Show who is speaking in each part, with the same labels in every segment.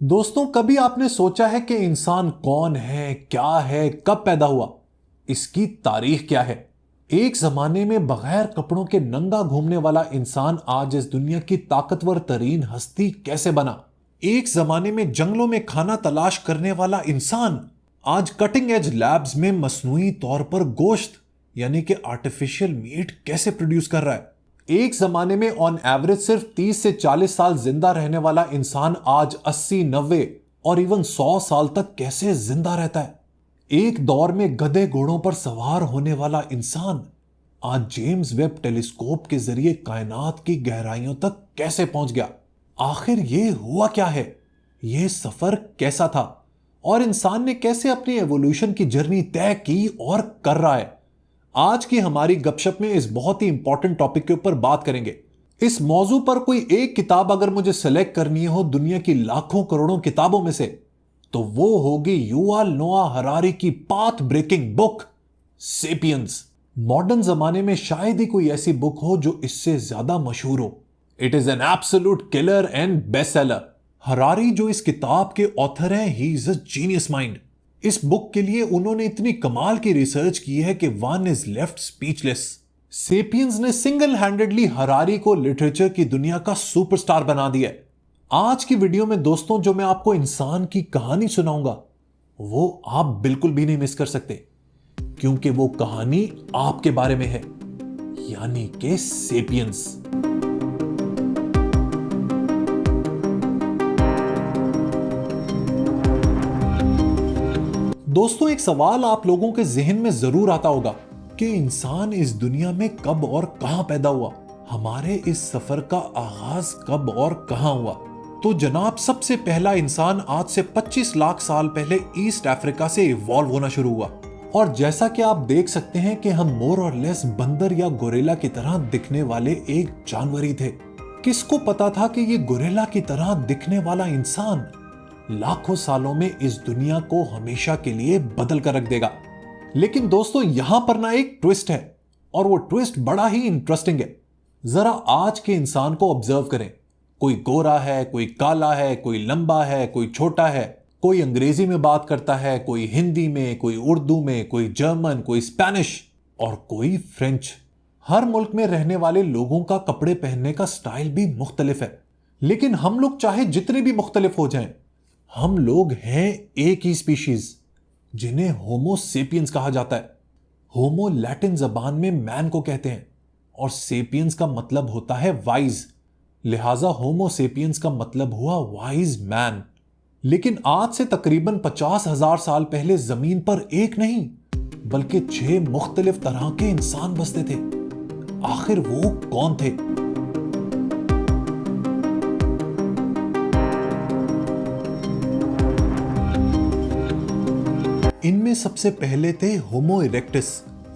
Speaker 1: दोस्तों, कभी आपने सोचा है कि इंसान कौन है, क्या है, कब पैदा हुआ, इसकी तारीख क्या है? एक जमाने में बगैर कपड़ों के नंगा घूमने वाला इंसान आज इस दुनिया की ताकतवर तरीन हस्ती कैसे बना? एक जमाने में जंगलों में खाना तलाश करने वाला इंसान आज कटिंग एज लैब्स में मसनूई तौर पर गोश्त यानी कि आर्टिफिशियल मीट कैसे प्रोड्यूस कर रहा है? एक जमाने में ऑन एवरेज सिर्फ 30 से 40 साल जिंदा रहने वाला इंसान आज 80, 90 और इवन 100 साल तक कैसे जिंदा रहता है? एक दौर में गधे घोड़ों पर सवार होने वाला इंसान आज जेम्स वेब टेलीस्कोप के जरिए कायनात की गहराइयों तक कैसे पहुंच गया? आखिर ये हुआ क्या है? ये सफर कैसा था और इंसान ने कैसे अपनी एवोल्यूशन की जर्नी तय की और कर रहा है? आज की हमारी गपशप में इस बहुत ही इंपॉर्टेंट टॉपिक के ऊपर बात करेंगे। इस मौजू पर कोई एक किताब अगर मुझे सेलेक्ट करनी हो दुनिया की लाखों करोड़ों किताबों में से, तो वो होगी युवाल नोआ हरारी की path breaking book Sapiens. Modern जमाने में शायद ही कोई ऐसी बुक हो जो इससे ज्यादा मशहूर हो। It is an absolute killer and best seller. Harari जो इस किताब के ऑथर हैं, he is a genius mind. इस बुक के लिए उन्होंने इतनी कमाल की रिसर्च की है कि one is left speechless. Sapiens ने सिंगल हैंडेडली हरारी को लिटरेचर की दुनिया का सुपरस्टार बना दिया। आज की वीडियो में दोस्तों जो मैं आपको इंसान की कहानी सुनाऊंगा वो आप बिल्कुल भी नहीं मिस कर सकते, क्योंकि वो कहानी आपके बारे में है, यानी कि सेपियंस। दोस्तों, एक सवाल आप लोगों के जहन में जरूर आता होगा कि इंसान इस दुनिया में कब और कहां पैदा हुआ? हमारे इस सफर का आगाज कब और कहां हुआ? तो जनाब, सबसे पहला इंसान आज से 25 लाख साल पहले ईस्ट अफ्रीका से इवॉल्व होना शुरू हुआ। और जैसा कि आप देख सकते हैं कि हम मोर और लेस बंदर या गोरिल्ला की तरह दिखने वाले एक जानवर ही थे। किसको पता था कि ये गोरिल्ला की तरह दिखने वाला इंसान लाखों सालों में इस दुनिया को हमेशा के लिए बदल कर रख देगा। लेकिन दोस्तों, यहां पर ना एक ट्विस्ट है, और वो ट्विस्ट बड़ा ही इंटरेस्टिंग है। जरा आज के इंसान को ऑब्जर्व करें। कोई गोरा है, कोई काला है, कोई लंबा है, कोई छोटा है, कोई अंग्रेजी में बात करता है, कोई हिंदी में, कोई उर्दू में, कोई जर्मन, कोई स्पेनिश और कोई फ्रेंच। हर मुल्क में रहने वाले लोगों का कपड़े पहनने का स्टाइल भी मुख्तलिफ है। लेकिन हम लोग चाहे जितने भी मुख्तलिफ हो जाएं, हम लोग हैं एक ही स्पीशीज, जिन्हें होमो सेपियंस कहा जाता है। होमो लैटिन जबान में मैन को कहते हैं और सेपियंस का मतलब होता है वाइज, लिहाजा होमो सेपियंस का मतलब हुआ वाइज मैन। लेकिन आज से तकरीबन 50,000 साल पहले जमीन पर एक नहीं बल्कि 6 मुख्तलिफ तरह के इंसान बसते थे। आखिर वो कौन थे? इनमें सबसे पहले थे होमो इरेक्टस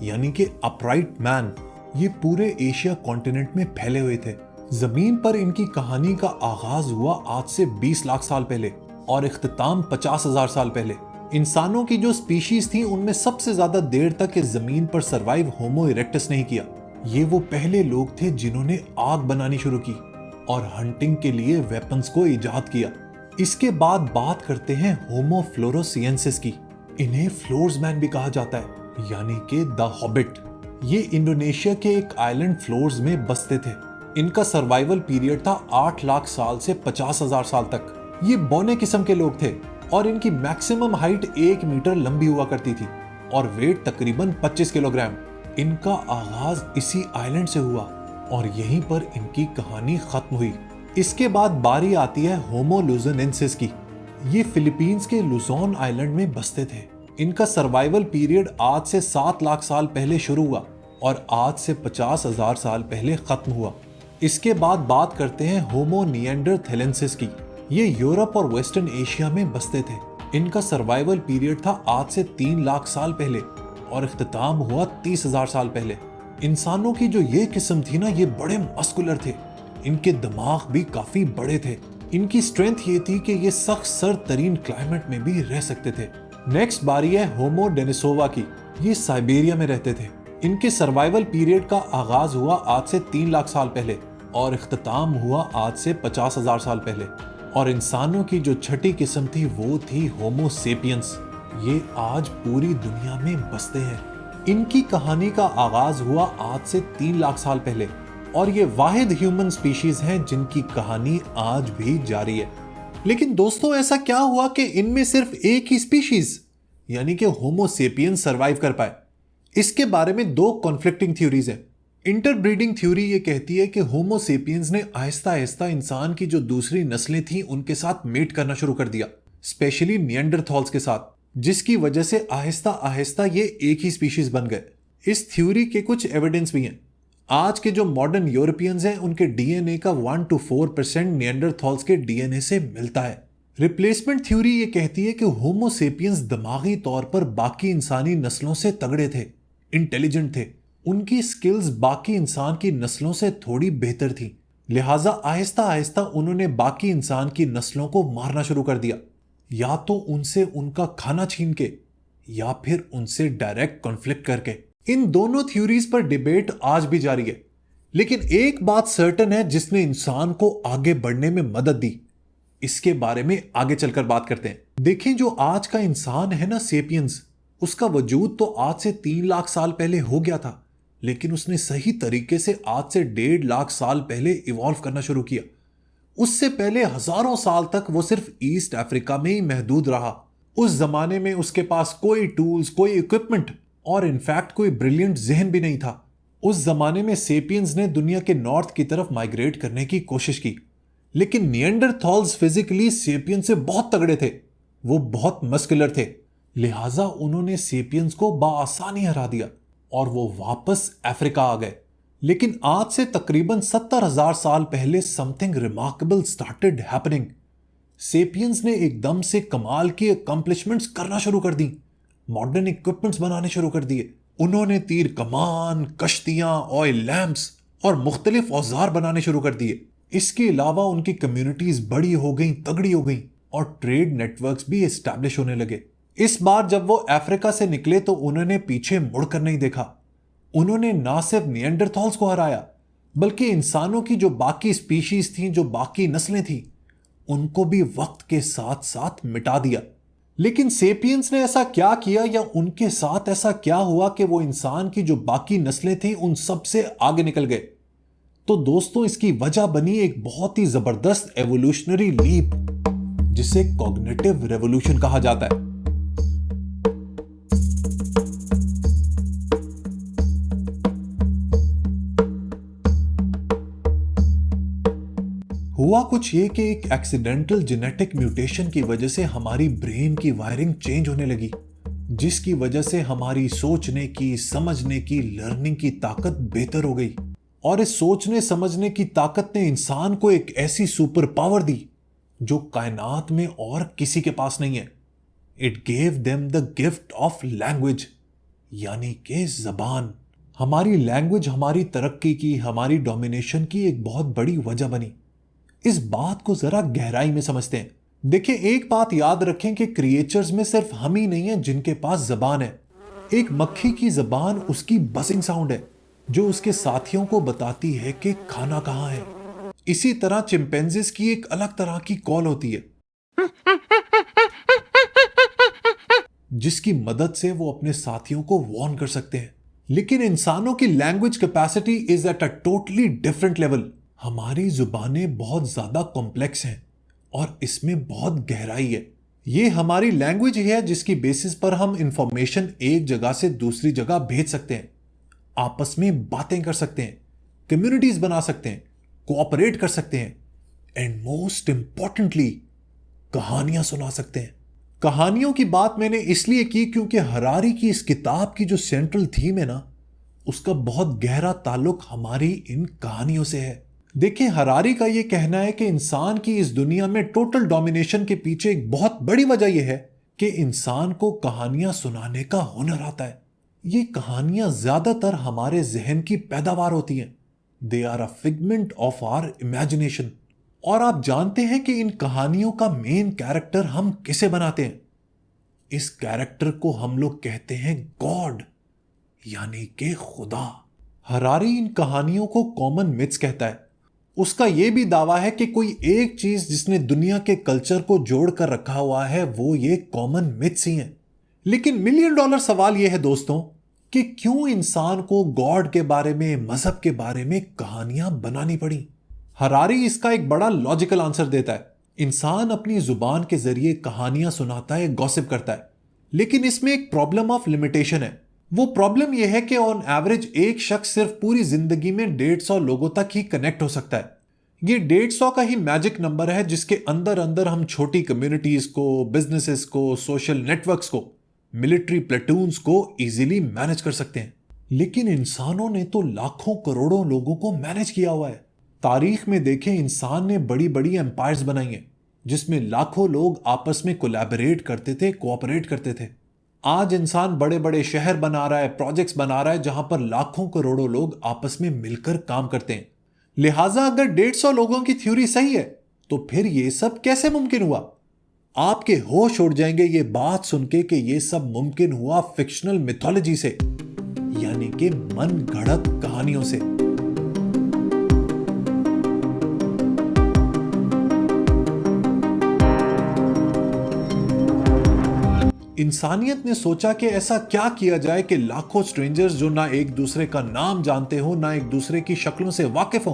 Speaker 1: यानी कि अपराइट मैन। ये पूरे एशिया कॉन्टिनेंट में फैले हुए थे। जमीन पर इनकी कहानी का आगाज हुआ आज से 20 लाख साल पहले और इख्तिताम 50,000 साल पहले। इंसानों की जो स्पीशीज थी उनमें सबसे ज्यादा देर तक इस जमीन पर सरवाइव होमो इरेक्टस नहीं किया। ये वो पहले लोग थे जिन्होंने आग बनानी शुरू की और हंटिंग के लिए वेपन्स को इजाद किया। इसके बाद बात करते हैं होमो फ्लोरोसिएंसिस की। इन्हें फ्लोर्समैन भी कहा जाता है, यानी कि द हॉबिट। ये इंडोनेशिया के एक आइलैंड फ्लोर्स में बसते थे। इनका सर्वाइवल पीरियड था 8 लाख साल से 50,000 साल तक। ये बौने किस्म के लोग थे और इनकी मैक्सिमम हाइट 1 मीटर लंबी हुआ करती थी और वेट तकरीबन 25 किलोग्राम। इनका आगाज इसी आइलैंड से हुआ और यहीं पर इनकी कहानी खत्म हुई। इसके बाद बारी आती है होमो लुजोनेंसिस की। ये फिलीपींस के लुजोन आइलैंड में बसते थे। इनका सर्वाइवल पीरियड आज से 7 लाख साल पहले शुरू हुआ और आज से 50,000 साल पहले खत्म हुआ। इसके बाद बात करते हैं होमो निएंडरथैलेंसिस की। ये यूरोप और वेस्टर्न एशिया में बसते थे। इनका सर्वाइवल पीरियड था आज से 3 लाख साल पहले और इख्तिताम हुआ 30,000 साल पहले। इंसानों की जो ये किस्म थी ना, ये बड़े मस्कुलर थे। इनके दिमाग भी काफी बड़े थे। इनकी स्ट्रेंथ ये थी कि ये सख्त सर्द तरीन क्लाइमेट में भी रह सकते थे। नेक्स्ट बारी है होमो डेनिसोवा की। ये साइबेरिया में रहते थे। इनके सर्वाइवल पीरियड का आगाज हुआ आज से 3 लाख साल पहले और इख्तिताम हुआ आज से 50,000 साल पहले। और इंसानों की जो छठी किस्म थी वो थी होमो सेपियंस। ये आज पूरी दुनिया में बसते हैं। इनकी कहानी का आगाज हुआ आज से 3 लाख साल पहले और ये वाहिद ह्यूमन स्पीशीज हैं जिनकी कहानी आज भी जारी है। लेकिन दोस्तों, ऐसा क्या हुआ कि इनमें सिर्फ एक ही स्पीशीज यानी कि होमो सेपियंस सरवाइव कर पाए? इसके बारे में 2 कॉन्फ्लिक्टिंग थ्योरीज हैं। इंटरब्रीडिंग थ्योरी ये कहती है कि होमो सेपियंस ने आहिस्ता आहिस्ता इंसान की जो दूसरी नस्लें थी उनके साथ मेट करना शुरू कर दिया, स्पेशली निएंडरथॉल्स के साथ, जिसकी वजह से आहिस्ता आहिस्ता ये एक ही स्पीशीज बन गए। इस थ्योरी के कुछ एविडेंस भी हैं। आज के जो मॉडर्न यूरोपियंस हैं उनके डीएनए का 1 to 4% निएंडरथॉल्स के डीएनए से मिलता है। रिप्लेसमेंट थ्योरी ये कहती है कि होमो सेपियंस दिमागी तौर पर बाकी इंसानी नस्लों से तगड़े थे, इंटेलिजेंट थे, उनकी स्किल्स बाकी इंसान की नस्लों से थोड़ी बेहतर थी, लिहाजा आहिस्ता आहिस्ता उन्होंने बाकी इंसान की नस्लों को मारना शुरू कर दिया, या तो उनसे उनका खाना छीन के या फिर उनसे डायरेक्ट कॉन्फ्लिक्ट करके। इन दोनों थ्योरीज पर डिबेट आज भी जारी है, लेकिन एक बात सर्टेन है जिसने इंसान को आगे बढ़ने में मदद दी। इसके बारे में आगे चलकर बात करते हैं। देखें, जो आज का इंसान है ना, सेपियंस, उसका वजूद तो आज से 3 लाख साल पहले हो गया था, लेकिन उसने सही तरीके से आज से 1.5 लाख साल पहले इवॉल्व करना शुरू किया। उससे पहले हजारों साल तक वो सिर्फ ईस्ट अफ्रीका में ही महदूद रहा। उस जमाने में उसके पास कोई टूल्स, कोई इक्विपमेंट और इनफैक्ट कोई ब्रिलियंट जहन भी नहीं था। उस जमाने में सेपियंस ने दुनिया के नॉर्थ की तरफ माइग्रेट करने की कोशिश की, लेकिन निएंडरथॉल्स फिजिकली सेपियंस से बहुत तगड़े थे, वो बहुत मस्कुलर थे, लिहाजा उन्होंने सेपियंस को बाआसानी हरा दिया और वो वापस अफ्रीका आ गए। लेकिन आज से तकरीबन 70,000 साल पहले something remarkable started happening. Sapiens ने एकदम से कमाल की अकम्पलिशमेंट्स करना शुरू कर दी, मॉडर्न इक्विपमेंट्स बनाने शुरू कर दिए। उन्होंने तीर कमान, कश्तियां, ऑयल लैंप्स और मुख्तलिफ औजार बनाने शुरू कर दिए। इसके अलावा उनकी कम्युनिटीज बड़ी हो गई, तगड़ी हो गई और ट्रेड नेटवर्क्स भी एस्टैब्लिश होने लगे। इस बार जब वो अफ्रीका से निकले तो उन्होंने पीछे मुड़कर नहीं देखा। उन्होंने ना सिर्फ निएंडरथॉल्स को हराया, बल्कि इंसानों की जो बाकी स्पीशीज थी, जो बाकी नस्लें थी, उनको भी वक्त के साथ साथ मिटा दिया। लेकिन सेपियंस ने ऐसा क्या किया या उनके साथ ऐसा क्या हुआ कि वो इंसान की जो बाकी नस्लें थी उन सब से आगे निकल गए? तो दोस्तों, इसकी वजह बनी एक बहुत ही जबरदस्त एवोल्यूशनरी लीप, जिसे कॉग्निटिव रेवोल्यूशन कहा जाता है। हुआ कुछ ये कि एक एक्सीडेंटल जेनेटिक म्यूटेशन की वजह से हमारी ब्रेन की वायरिंग चेंज होने लगी, जिसकी वजह से हमारी सोचने की, समझने की, लर्निंग की ताकत बेहतर हो गई। और इस सोचने समझने की ताकत ने इंसान को एक ऐसी सुपर पावर दी जो कायनात में और किसी के पास नहीं है। It gave them the gift of language, यानी कि जबान। हमारी लैंग्वेज हमारी तरक्की की, हमारी डोमिनेशन की एक बहुत बड़ी वजह बनी। इस बात को जरा गहराई में समझते हैं। देखिए, एक बात याद रखें कि क्रिएचर्स में सिर्फ हम ही नहीं है जिनके पास जबान है। एक मक्खी की जबान उसकी बजिंग साउंड है, जो उसके साथियों को बताती है कि खाना कहां है। इसी तरह चिंपैंजीज की एक अलग तरह की कॉल होती है, जिसकी मदद से वो अपने साथियों को वार्न कर सकते हैं। लेकिन इंसानों की language capacity is at a totally different level. हमारी जुबानें बहुत ज्यादा कॉम्प्लेक्स हैं और इसमें बहुत गहराई है। ये हमारी लैंग्वेज ही है जिसकी बेसिस पर हम इंफॉर्मेशन एक जगह से दूसरी जगह भेज सकते हैं, आपस में बातें कर सकते हैं, कम्युनिटीज बना सकते हैं, कोऑपरेट कर सकते हैं एंड मोस्ट इंपॉर्टेंटली कहानियां सुना सकते हैं। कहानियों की बात मैंने इसलिए की क्योंकि हरारी की इस किताब की जो सेंट्रल थीम है ना, उसका बहुत गहरा ताल्लुक हमारी इन कहानियों से है। देखिए, हरारी का यह कहना है कि इंसान की इस दुनिया में टोटल डोमिनेशन के पीछे एक बहुत बड़ी वजह यह है कि इंसान को कहानियां सुनाने का हुनर आता है। ये कहानियां ज्यादातर हमारे जहन की पैदावार होती हैं। They are a figment of our imagination. और आप जानते हैं कि इन कहानियों का मेन कैरेक्टर हम किसे बनाते हैं? इस कैरेक्टर को हम लोग कहते हैं गॉड, यानी कि खुदा। हरारी इन कहानियों को कॉमन मिथ्स कहता है। उसका यह भी दावा है कि कोई एक चीज जिसने दुनिया के कल्चर को जोड़ कर रखा हुआ है वो ये कॉमन मिथ्स ही हैं। लेकिन मिलियन डॉलर सवाल यह है दोस्तों कि क्यों इंसान को गॉड के बारे में, मजहब के बारे में कहानियां बनानी पड़ी। हरारी इसका एक बड़ा लॉजिकल आंसर देता है। इंसान अपनी जुबान के जरिए कहानियां सुनाता है, गॉसिप करता है, लेकिन इसमें एक प्रॉब्लम ऑफ लिमिटेशन है। वो प्रॉब्लम यह है कि ऑन एवरेज एक शख्स सिर्फ पूरी जिंदगी में 150 लोगों तक ही कनेक्ट हो सकता है। ये 150 का ही मैजिक नंबर है जिसके अंदर अंदर हम छोटी कम्युनिटीज को, बिजनेसेस को, सोशल नेटवर्क्स को, मिलिट्री प्लेटून्स को इजीली मैनेज कर सकते हैं। लेकिन इंसानों ने तो लाखों करोड़ों लोगों को मैनेज किया हुआ है। तारीख में देखें, इंसान ने बड़ी बड़ी एम्पायर्स बनाई हैं जिसमें लाखों लोग आपस में कोलैबोरेट करते थे, कोऑपरेट करते थे। आज इंसान बड़े बड़े शहर बना रहा है, प्रोजेक्ट्स बना रहा है जहां पर लाखों करोड़ों लोग आपस में मिलकर काम करते हैं। लिहाजा अगर 150 लोगों की थ्योरी सही है तो फिर यह सब कैसे मुमकिन हुआ? आपके होश उड़ जाएंगे ये बात सुन के कि यह सब मुमकिन हुआ फिक्शनल मिथोलॉजी से, यानी कि मन गढ़ंत कहानियों से। इंसानियत ने सोचा कि ऐसा क्या किया जाए कि लाखों स्ट्रेंजर्स जो ना एक दूसरे का नाम जानते हो, ना एक दूसरे की शक्लों से वाकिफ हो,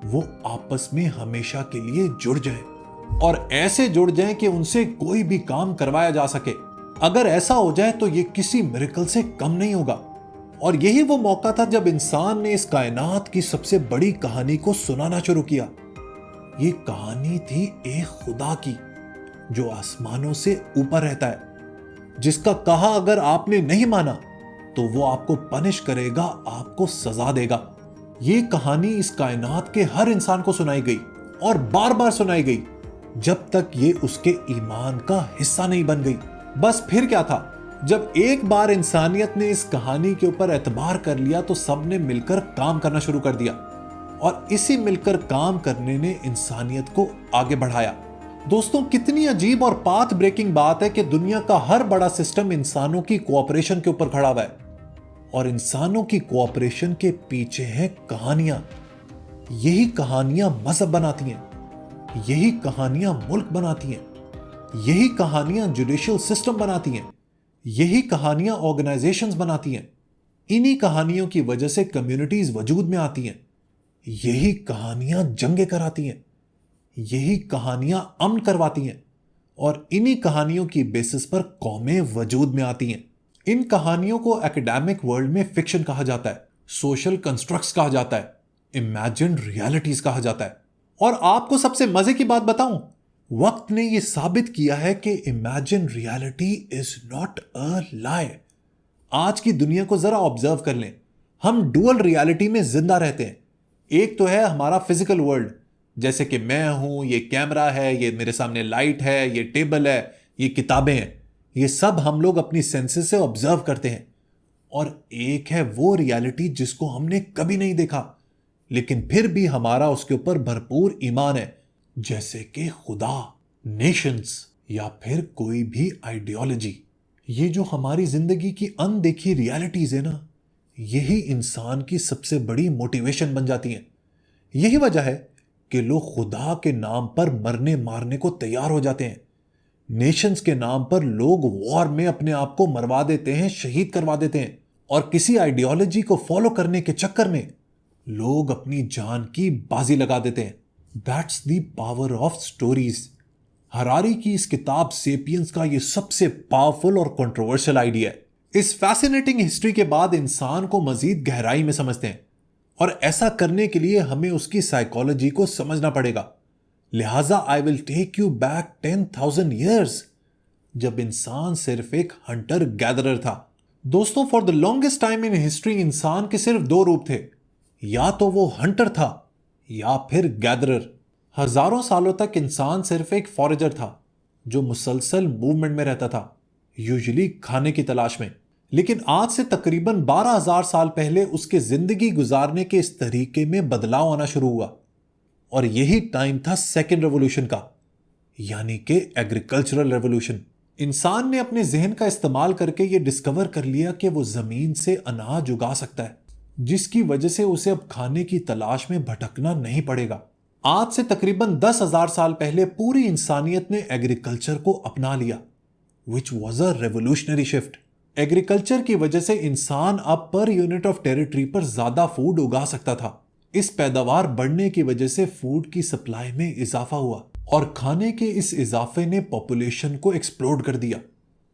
Speaker 1: वो आपस में हमेशा के लिए जुड़ जाएं और ऐसे जुड़ जाएं कि उनसे कोई भी काम करवाया जा सके। अगर ऐसा हो जाए तो ये किसी मिरेकल से कम नहीं होगा। और यही वो मौका था जब इंसान ने इस कायनात की सबसे बड़ी कहानी को सुनाना शुरू किया। ये कहानी थी एक खुदा की जो आसमानों से ऊपर रहता है, जिसका कहा अगर आपने नहीं माना तो वो आपको पनिश करेगा, आपको सजा देगा। ये कहानी इस कायनात के हर इंसान को सुनाई गई और बार बार सुनाई गई जब तक ये उसके ईमान का हिस्सा नहीं बन गई। बस फिर क्या था, जब एक बार इंसानियत ने इस कहानी के ऊपर एतबार कर लिया तो सबने मिलकर काम करना शुरू कर दिया और इसी मिलकर काम करने ने इंसानियत को आगे बढ़ाया। दोस्तों, कितनी अजीब और पाथ ब्रेकिंग बात है कि दुनिया का हर बड़ा सिस्टम इंसानों की कोऑपरेशन के ऊपर खड़ा हुआ है और इंसानों की कोऑपरेशन के पीछे हैं कहानियां। यही कहानियां मजहब बनाती हैं, यही कहानियां मुल्क बनाती हैं, यही कहानियां जुडिशियल सिस्टम बनाती हैं, यही कहानियां ऑर्गेनाइजेशंस बनाती हैं। इन्हीं कहानियों की वजह से कम्युनिटीज वजूद में आती हैं। यही कहानियां जंगें कराती हैं, यही कहानियां अमन करवाती हैं और इन्हीं कहानियों की बेसिस पर कौमें वजूद में आती हैं। इन कहानियों को एकेडमिक वर्ल्ड में फिक्शन कहा जाता है, सोशल कंस्ट्रक्ट्स कहा जाता है, इमेजिन्ड रियलिटीज कहा जाता है। और आपको सबसे मजे की बात बताऊं, वक्त ने यह साबित किया है कि imagine reality is not a lie. आज की दुनिया को जरा ऑब्जर्व कर लें। हम डुअल रियलिटी में जिंदा रहते हैं। एक तो है हमारा फिजिकल वर्ल्ड, जैसे कि मैं हूं, ये कैमरा है, ये मेरे सामने लाइट है, ये टेबल है, ये किताबें हैं, ये सब हम लोग अपनी सेंसेस से ऑब्जर्व करते हैं। और एक है वो रियलिटी जिसको हमने कभी नहीं देखा, लेकिन फिर भी हमारा उसके ऊपर भरपूर ईमान है, जैसे कि खुदा, नेशंस या फिर कोई भी आइडियोलॉजी। ये जो हमारी जिंदगी की अनदेखी रियलिटीज है ना, यही इंसान की सबसे बड़ी मोटिवेशन बन जाती हैं। यही वजह है कि लोग खुदा के नाम पर मरने मारने को तैयार हो जाते हैं। नेशंस के नाम पर लोग वॉर में अपने आप को मरवा देते हैं, शहीद करवा देते हैं, और किसी आइडियोलॉजी को फॉलो करने के चक्कर में लोग अपनी जान की बाजी लगा देते हैं। That's the power of stories. Harari की इस किताब सेपियंस का यह सबसे पावरफुल और कंट्रोवर्शियल आइडिया है। इस फैसिनेटिंग हिस्ट्री के बाद इंसान को मजीद गहराई में समझते हैं, और ऐसा करने के लिए हमें उसकी साइकोलॉजी को समझना पड़ेगा। लिहाजा I will take you back 10,000 years, जब इंसान सिर्फ एक हंटर गैदरर था। दोस्तों, for the longest time in history इंसान के सिर्फ दो रूप थे, या तो वो हंटर था या फिर गैदरर। हजारों सालों तक इंसान सिर्फ एक फॉरेजर था जो मुसलसल मूवमेंट में रहता था, यूजुअली खाने की तलाश में। लेकिन आज से तकरीबन 12,000 साल पहले उसके जिंदगी गुजारने के इस तरीके में बदलाव आना शुरू हुआ, और यही टाइम था सेकेंड रेवोल्यूशन का, यानी कि एग्रीकल्चरल रेवोल्यूशन। इंसान ने अपने जहन का इस्तेमाल करके यह डिस्कवर कर लिया कि वो जमीन से अनाज उगा सकता है, जिसकी वजह से उसे अब खाने की तलाश में भटकना नहीं पड़ेगा। आज से तकरीबन 10,000 साल पहले पूरी इंसानियत ने एग्रीकल्चर को अपना लिया, which was a revolutionary shift. Agriculture की वजह से इंसान अब पर यूनिट ऑफ टेरिटरी पर ज्यादा फूड उगा सकता था। इस पैदावार बढ़ने की वजह से फूड की सप्लाई में इजाफा हुआ और खाने के इस इजाफे ने पॉपुलेशन को एक्सप्लोड कर दिया।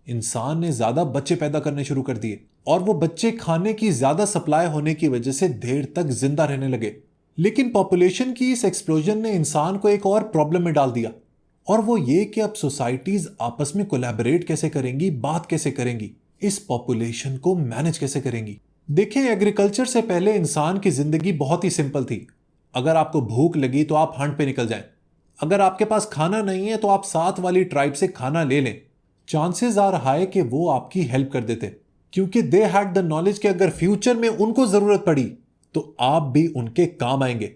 Speaker 1: इंसान ने ज्यादा बच्चे पैदा करने शुरू कर दिए और वो बच्चे खाने की ज्यादा सप्लाई होने की वजह से देर तक जिंदा रहने लगे। लेकिन पॉपुलेशन की इस एक्सप्लोजन ने इंसान को एक और प्रॉब्लम में डाल दिया, और वो ये कि अब सोसाइटीज आपस में कोलैबोरेट कैसे करेंगी, बात कैसे करेंगी, इस पॉपुलेशन को मैनेज कैसे करेंगी। देखिए, एग्रीकल्चर से पहले इंसान की जिंदगी बहुत ही सिंपल थी। अगर आपको भूख लगी तो आप हंट पे निकल जाएं। अगर आपके पास खाना नहीं है तो आप साथ वाली ट्राइब से खाना ले लें। चांसेस आर हाई कि वो आपकी हेल्प कर देते, क्योंकि दे हैड द नॉलेज कि अगर फ्यूचर में उनको जरूरत पड़ी तो आप भी उनके काम आएंगे।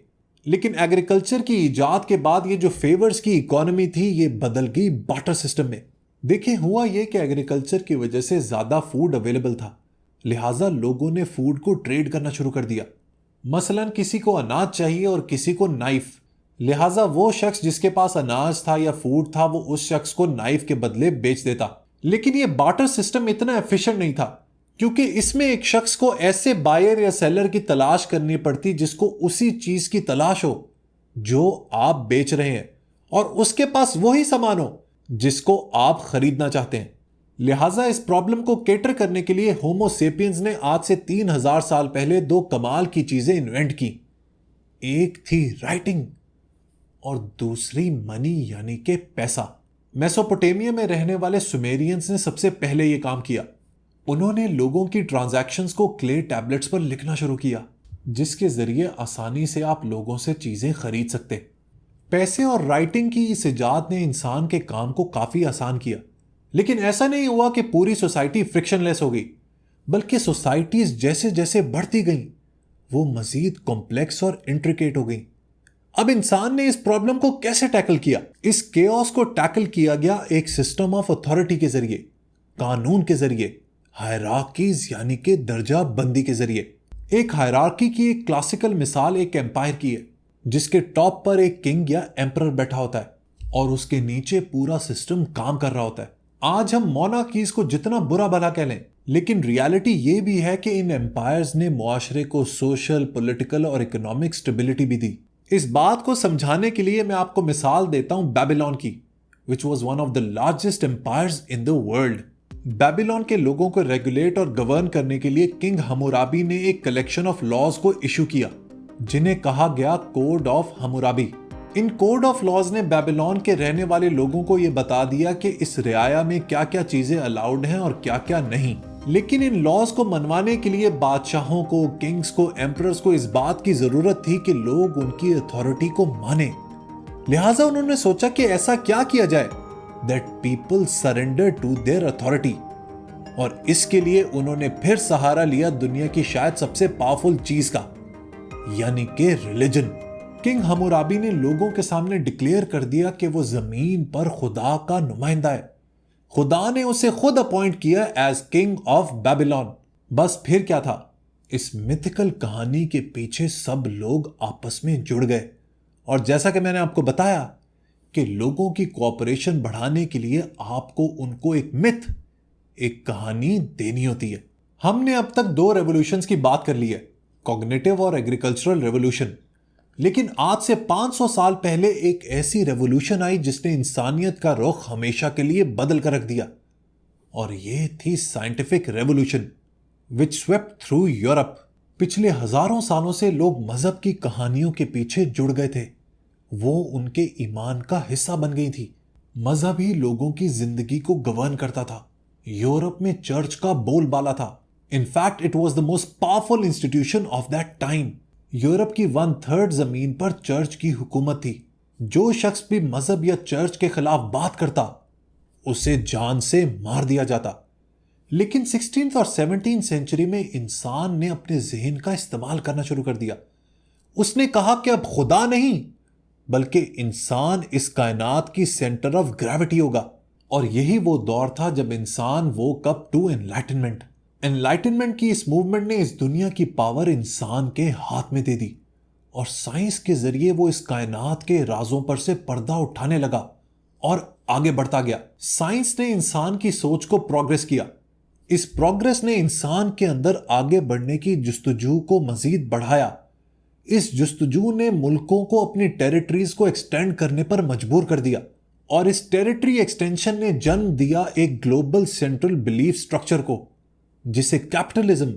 Speaker 1: लेकिन एग्रीकल्चर की इजाद के बाद ये जो फेवर्स की इकोनॉमी थी, ये बदल गई बार्टर सिस्टम में। देखिए, हुआ ये कि एग्रीकल्चर की वजह से ज्यादा फूड अवेलेबल था, लिहाजा लोगों ने फूड को ट्रेड करना शुरू कर दिया। मसलन किसी को अनाज चाहिए और किसी को नाइफ, लिहाजा वो शख्स जिसके पास अनाज था या फूड था वो उस शख्स को नाइफ के बदले बेच देता। लेकिन ये बार्टर सिस्टम इतना एफिशिएंट नहीं था, क्योंकि इसमें एक शख्स को ऐसे बायर या सेलर की तलाश करनी पड़ती जिसको उसी चीज की तलाश हो जो आप बेच रहे हैं, और उसके पास वही सामान हो जिसको आप खरीदना चाहते हैं। लिहाजा इस प्रॉब्लम को केटर करने के लिए होमो सेपियंस ने आज से 3000 साल पहले दो कमाल की चीजें इन्वेंट की। एक थी राइटिंग और दूसरी मनी, यानी कि पैसा। मेसोपोटामिया में रहने वाले सुमेरियंस ने सबसे पहले यह काम किया। उन्होंने लोगों की ट्रांजैक्शंस को क्ले टैबलेट्स पर लिखना शुरू किया, जिसके जरिए आसानी से आप लोगों से चीजें खरीद सकते। पैसे और राइटिंग की इस इजाद ने इंसान के काम को काफी आसान किया। लेकिन ऐसा नहीं हुआ कि पूरी सोसाइटी फ्रिक्शनलेस हो गई, बल्कि सोसाइटीज जैसे जैसे बढ़ती गईं वो मजीद कॉम्प्लेक्स और इंट्रिकेट हो गई। अब इंसान ने इस प्रॉब्लम को कैसे टैकल किया? इस केओस को टैकल किया गया एक सिस्टम ऑफ अथॉरिटी के जरिए, कानून के जरिए, हायरार्कीज यानी कि दर्जा बंदी के जरिए। एक हायरार्की की एक क्लासिकल मिसाल एक एम्पायर की है, जिसके टॉप पर एक किंग या एम्परर बैठा होता है और उसके नीचे पूरा सिस्टम काम कर रहा होता है। आज हम मोनार्कीज को जितना बुरा भला कह लें, लेकिन रियलिटी ये भी है कि इन एम्पायर्स ने मुआशरे को सोशल, पॉलिटिकल और इकोनॉमिक स्टेबिलिटी भी दी। इस बात को समझाने के लिए मैं आपको मिसाल देता हूं बेबीलोन की, which was one of the largest empires in the world. Babylon के लोगों को रेगुलेट और गवर्न करने के लिए किंग हम्मुराबी ने एक कलेक्शन ऑफ लॉज को इशू किया, जिन्हें कहा गया कोड ऑफ हम्मुराबी। इन कोड ऑफ लॉज ने बेबीलोन के रहने वाले लोगों को यह बता दिया कि इस रियाया में क्या क्या चीजें अलाउड हैं और क्या क्या नहीं। लेकिन इन लॉज को मनवाने के लिए बादशाहों को, किंग्स को, एम्परर्स को इस बात की जरूरत थी कि लोग उनकी अथॉरिटी को माने। लिहाजा उन्होंने सोचा कि ऐसा क्या किया जाए that people surrender to their authority, और इसके लिए उन्होंने फिर सहारा लिया दुनिया की शायद सबसे पावरफुल चीज का, यानी कि रिलीजन। किंग हम्मुराबी ने लोगों के सामने डिक्लेयर कर दिया कि वो जमीन पर खुदा का नुमाइंदा है। खुदा ने उसे खुद अपॉइंट किया एज किंग ऑफ बेबीलोन। बस फिर क्या था, इस मिथिकल कहानी के पीछे सब लोग आपस में जुड़ गए, और जैसा कि मैंने आपको बताया कि लोगों की कोऑपरेशन बढ़ाने के लिए आपको उनको एक मिथ, एक कहानी देनी होती है। हमने अब तक दो रेवोल्यूशंस की बात कर ली है, कॉग्निटिव और एग्रीकल्चरल रेवोल्यूशन। लेकिन आज से 500 साल पहले एक ऐसी रेवोल्यूशन आई जिसने इंसानियत का रुख हमेशा के लिए बदल कर रख दिया, और यह थी साइंटिफिक रेवोल्यूशन विच स्वेप्ट थ्रू यूरोप। पिछले हजारों सालों से लोग मजहब की कहानियों के पीछे जुड़ गए थे, वो उनके ईमान का हिस्सा बन गई थी। मजहब ही लोगों की जिंदगी को गवर्न करता था। यूरोप में चर्च का बोलबाला था। In fact it was the most powerful institution of that time. Europe की 1/3 जमीन पर चर्च की हुकूमत थी। जो शख्स भी मजहब या चर्च के खिलाफ बात करता उसे जान से मार दिया जाता। लेकिन 16th और 17th सेंचुरी में इंसान ने अपने जहन का इस्तेमाल करना शुरू कर दिया। उसने कहा कि अब खुदा नहीं बल्कि इंसान इस कायनात की सेंटर ऑफ ग्रेविटी होगा। और यही वो दौर था जब इंसान वोक अप टू एनलाइटनमेंट की इस मूवमेंट ने इस दुनिया की पावर इंसान के हाथ में दे दी और साइंस के जरिए वो इस कायनात के राजों पर से पर्दा उठाने लगा और आगे बढ़ता गया। साइंस ने इंसान की सोच को प्रोग्रेस किया। इस प्रोग्रेस ने इंसान के अंदर आगे बढ़ने की जुस्तजू को मजीद बढ़ाया। इस जुस्तजू ने मुल्कों को अपनी टेरिटरीज को एक्सटेंड करने पर मजबूर कर दिया और इस टेरिटरी एक्सटेंशन ने जन्म दिया एक ग्लोबल सेंट्रल बिलीफ स्ट्रक्चर को, जिसे कैपिटलिज्म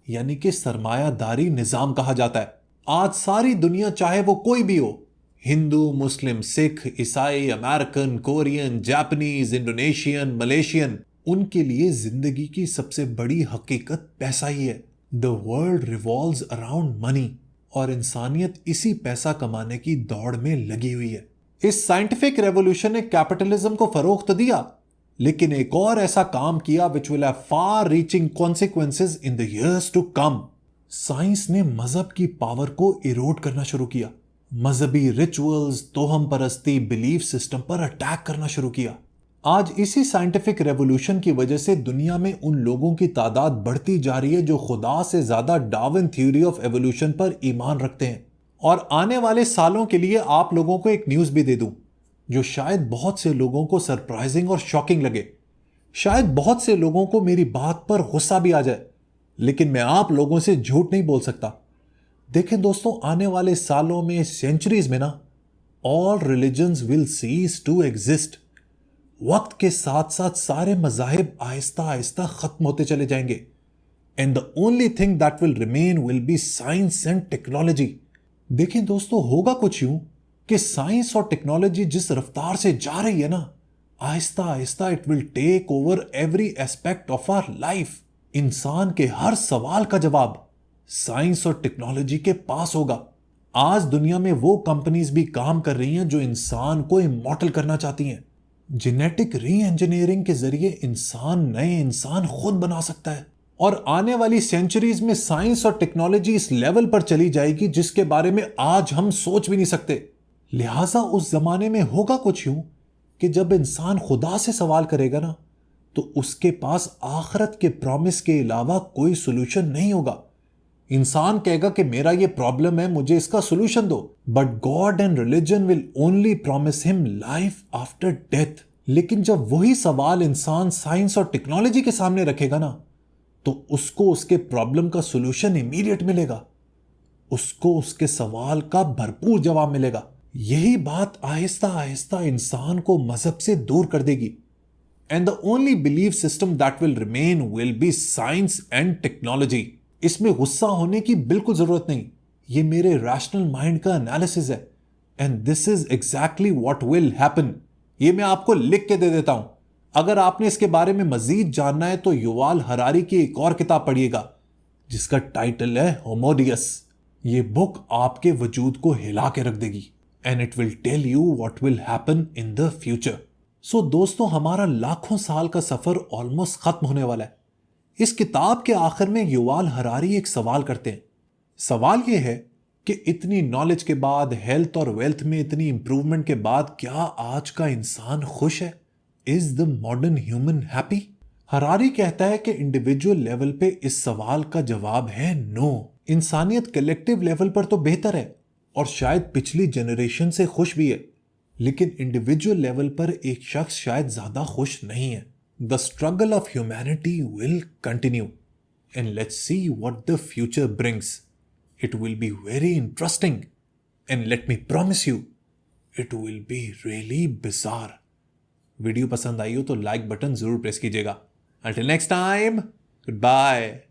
Speaker 1: यानी कि सरमायादारी निजाम कहा जाता है। आज सारी दुनिया, चाहे वो कोई भी हो, हिंदू, मुस्लिम, सिख, ईसाई, American, Korean, Japanese, Indonesian, Malaysian, उनके लिए जिंदगी की सबसे बड़ी हकीकत पैसा ही है। The world revolves around money और इंसानियत इसी पैसा कमाने की दौड़ में लगी हुई है। इस साइंटिफिक रेवोल्यूशन ने कैपिटलिज्म को फरोख्त तो दिया, लेकिन एक और ऐसा काम किया which will have far reaching consequences in the years to come. Science ने मजहब की पावर को इरोड करना शुरू किया। मजहबी रिचुअल्स, तोहम परस्ती, बिलीफ सिस्टम पर अटैक करना शुरू किया। आज इसी साइंटिफिक रेवोल्यूशन की वजह से दुनिया में उन लोगों की तादाद बढ़ती जा रही है जो खुदा से ज्यादा डार्विन थ्योरी ऑफ एवोल्यूशन पर ईमान रखते हैं। और आने वाले सालों के लिए आप लोगों को एक न्यूज भी दे दूं जो शायद बहुत से लोगों को सरप्राइजिंग और शॉकिंग लगे। शायद बहुत से लोगों को मेरी बात पर गुस्सा भी आ जाए, लेकिन मैं आप लोगों से झूठ नहीं बोल सकता। देखें दोस्तों, आने वाले सालों में, सेंचुरीज में ना, all religions will cease to exist. वक्त के साथ साथ सारे मजाहिब आहिस्ता आहिस्ता खत्म होते चले जाएंगे and the only thing that will remain will be science and technology. देखें दोस्तों, होगा कुछ यूं कि साइंस और टेक्नोलॉजी जिस रफ्तार से जा रही है ना, आहिस्ता आहिस्ता it will take over every aspect of our life. इंसान के हर सवाल का जवाब साइंस और टेक्नोलॉजी के पास होगा। आज दुनिया में वो कंपनीज भी काम कर रही हैं जो इंसान को इमॉर्टल करना चाहती हैं। जेनेटिक री इंजीनियरिंग के जरिए इंसान नए इंसान खुद बना सकता है और आने वाली सेंचुरीज में साइंस और टेक्नोलॉजी इस लेवल पर चली जाएगी जिसके बारे में आज हम सोच भी नहीं सकते। लिहाजा उस जमाने में होगा कुछ यूं कि जब इंसान खुदा से सवाल करेगा ना, तो उसके पास आखिरत के प्रॉमिस के अलावा कोई सोल्यूशन नहीं होगा। इंसान कहेगा कि मेरा ये प्रॉब्लम है, मुझे इसका सोल्यूशन दो, but God and religion will only promise him life after death. लेकिन जब वही सवाल इंसान साइंस और टेक्नोलॉजी के सामने रखेगा ना, तो उसको उसके प्रॉब्लम का सोल्यूशन इमीडिएट मिलेगा, उसको उसके सवाल का भरपूर जवाब मिलेगा। यही बात आहिस्ता आहिस्ता इंसान को मजहब से दूर कर देगी and the only belief system that will remain will be science and technology. इसमें गुस्सा होने की बिल्कुल जरूरत नहीं, ये मेरे रैशनल माइंड का एनालिसिस है and this is exactly what will happen. ये मैं आपको लिख के दे देता हूं। अगर आपने इसके बारे में मजीद जानना है तो युवाल हरारी की एक और किताब पढ़िएगा जिसका टाइटल है होमोडियस। ये बुक आपके वजूद को हिला के रख देगी and it will tell you what will happen in the future. So दोस्तों, हमारा लाखों साल का सफर ऑलमोस्ट खत्म होने वाला है। इस किताब के आखिर में युवाल हरारी एक सवाल करते हैं। सवाल यह है कि इतनी नॉलेज के बाद, हेल्थ और वेल्थ में इतनी इंप्रूवमेंट के बाद, क्या आज का इंसान खुश है? Is the modern human happy? Harari कहता है कि इंडिविजुअल लेवल पे इस सवाल का जवाब है नो। इंसानियत कलेक्टिव लेवल पर तो बेहतर है और शायद पिछली जनरेशन से खुश भी है, लेकिन इंडिविजुअल लेवल पर एक शख्स शायद ज्यादा खुश नहीं है। The struggle of humanity will continue and let's see what the future brings. It will be very interesting and let me promise you it will be really bizarre. Video पसंद आई हो तो लाइक बटन जरूर press कीजिएगा। Until next time, goodbye.